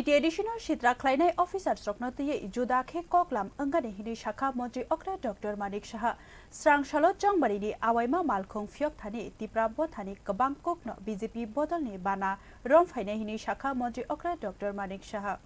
Community Additional Shitra Klainai Officer Soknoti Judake Koklam Angani Hini Shaka Montri Okra Dr. Manik Shaha Strang Shalot Jangbarini Awaima Malkong Fyok Thani Tiprabo Thani Kabang Kokno BJP Bodolni Bana Rom Faina Hini Shaka Montri Okra Dr. Manik Shaha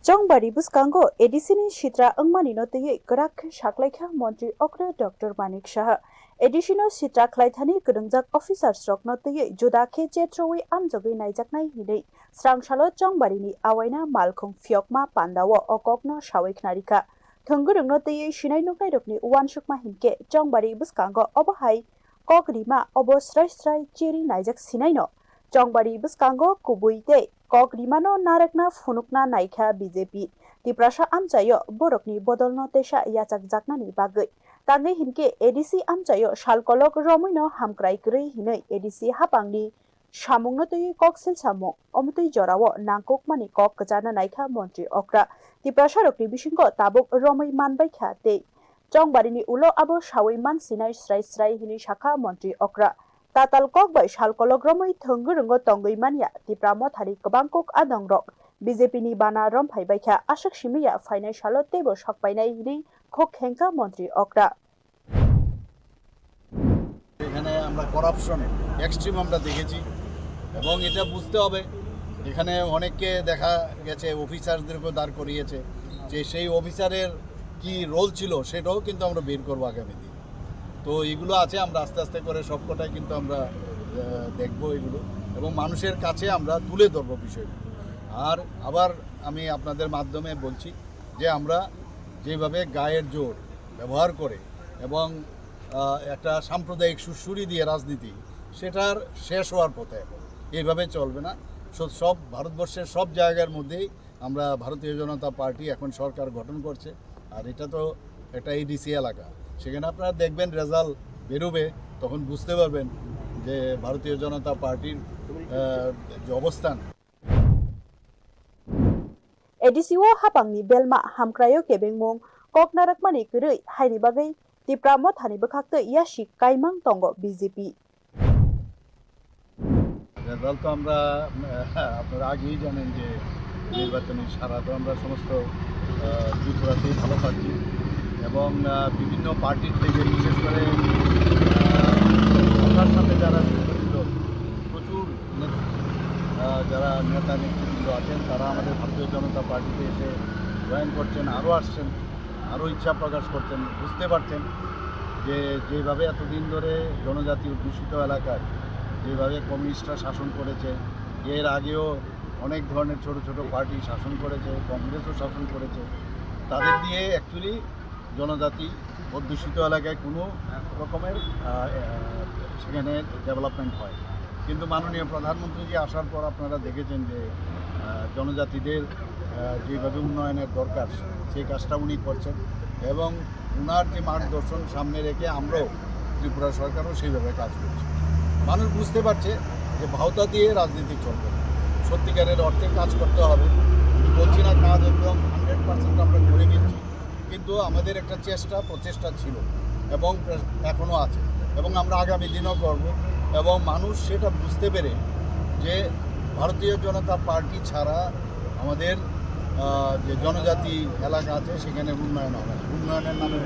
Jongbari Buskango Edisini Shitra Angmani Note Grak Shaklaika Montri Okra Dr. Manik Shaha Additional Shitra Klaithani Kudungjak Officer Stroke Note Judake Jetrowi Amjogi Naijaknai Hine Strang Shalot Jongbarini Awaina Malkong Fyokma Pandawo Okokno Shawik Narika Thungurung Note Shinai Nukai Rokni Wanshukma Hinke Jongbari Buskango Obohai Kokrima Obo Strai Chiri Naijak Sinaino Jongbari Buskango Kubuite Kokrimano Narakna Funukna Naika BJP Tiprasha Amjayo Borokni Bodolno Tesha Yachak Jaknani Bagai Tangi Hinke ADC Amjayo Shalkolok Romino Hamkrai Kri Hinoi ADC Hapangni Shamungnotu Koksil Samo Omutui Jorawo Nangkokmani Kok Kajana Naika Montri Okra Tiprasha Rokni Bishingo Tabuk Romoi Manbaika Te Jongbarini Ulo Abo Shawi Man Sinai Srai Hini Shaka Montri Okra Tatal Kok by Shalkolok Romoi Thungurungo Tongui Mania Tipramo Thari Kabangkok Adongrok BJP ni Bana Rompai Baika Ashak Shimiya Financial Tebo Shokpaina Hini Kok Henka Montri Okra এখানে আমরা corruption extreme আমরা দেখেছি এবং এটা বুঝতে হবে এখানে অনেককে দেখা গেছে অফিসারদেরকে দাঁড় করিয়েছে যে সেই অফিসারের কি রোল ছিল সেটাও কিন্তু আমরা বের করব আগামী দিন তো এগুলো আছে আমরা আস্তে আস্তে করে সবকটাই কিন্তু আমরা দেখব এগুলো এবং মানুষের কাছে আমরা তুলে ধরব বিষয়গুলো আর আবার আমি আপনাদের মাধ্যমে বলছি যে আমরা যেভাবে গায়ের জোর ব্যবহার করে এবং একটা সাম্প্রদায়িক সুরসুরি দিয়ে রাজনীতি সেটার শেষ হওয়ার পথে এইভাবে চলবে না সব ভারতবর্ষের সব জায়গার মধ্যেই আমরা ভারতীয় জনতা পার্টি এখন সরকার গঠন করছে আর এটা তো একটা এডিসি এলাকা সেখানে আপনারা দেখবেন রেজাল্ট বেরোবে তখন বুঝতে পারবেন যে ভারতীয় জনতা পার্টির যে অবস্থান ADCO Hapangni Belma Hamkrayo Kebengmong Koknarakmani Kurui Haini Bagai Tipramo Thani Bakakto Yashi Kaimang Tongo BJP result তো আমরা আপনারা আগেই জানেন যে নির্বাচনী সারা তো আমরা সমস্ত ত্রিপুরাতেই ভালো পাচ্ছি এবং বিভিন্ন পার্টির থেকে বিশেষ করে সরকার সাথে যারা ছিল প্রচুর যারা নেতা নেতৃবৃন্দ আছেন তারা আমাদের ভারতীয় জনতা পার্টিতে এসে জয়েন করছেন আরও আসছেন আরও ইচ্ছা প্রকাশ করছেন বুঝতে পারছেন যে যেভাবে এতদিন ধরে জনজাতি অধ্যুষিত এলাকায় যেভাবে কমিউনিস্টরা শাসন করেছে এর আগেও অনেক ধরনের ছোট ছোট পার্টি শাসন করেছে কংগ্রেসও শাসন করেছে তাদের দিয়ে অ্যাকচুয়ালি জনজাতি অধ্যুষিত এলাকায় কোনো রকমের সেখানে ডেভেলপমেন্ট হয় কিন্তু মাননীয় প্রধানমন্ত্রীজি আসার পর আপনারা দেখেছেন যে জনজাতিদের যেভাবে উন্নয়নের দরকার সেই কাজটা উনি করছেন এবং ওনার যে মার্গদর্শন সামনে রেখে আমরাও ত্রিপুরা সরকারও সেইভাবে কাজ করছি মানুষ বুঝতে পারছে যে ভাওতা দিয়ে রাজনীতি চলবে সত্যিকারের অর্থে কাজ করতে হবে বলছি না কাজ একদম 100% আমরা করে নিচ্ছি কিন্তু আমাদের একটা প্রচেষ্টা ছিল এবং এখনও আছে এবং আমরা আগামী দিনও করব এবং মানুষ সেটা বুঝতে পেরে যে ভারতীয় জনতা পার্টি ছাড়া আমাদের যে জনজাতি এলাকা আছে সেখানে উন্নয়ন হবে উন্নয়নের নামে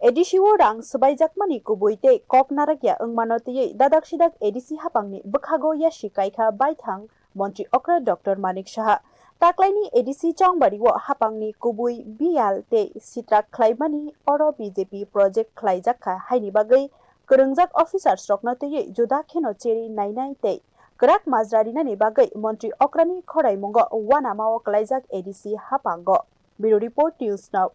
ADCO Rang Subaijakmani Kubuite Koknarakya Ungmanotiye Dadak ADC Hapangni Bukhago Yashi Kaika Baithang Montri Okra Dr. Manik Shaha Taklaini ADC Jongbari Wo Hapangni Kubui Bial Te Sitra Klaimani Oro BJP Project Klaijakha Haini Bagai Kurungjak Officer Sroknotiye Juda Keno Cheri Nainai Te Krak Mazrarina ni Bagai Montri Okrani Khorai Mongo Wanamao Klaijak ADC Hapango Bureau Report News Now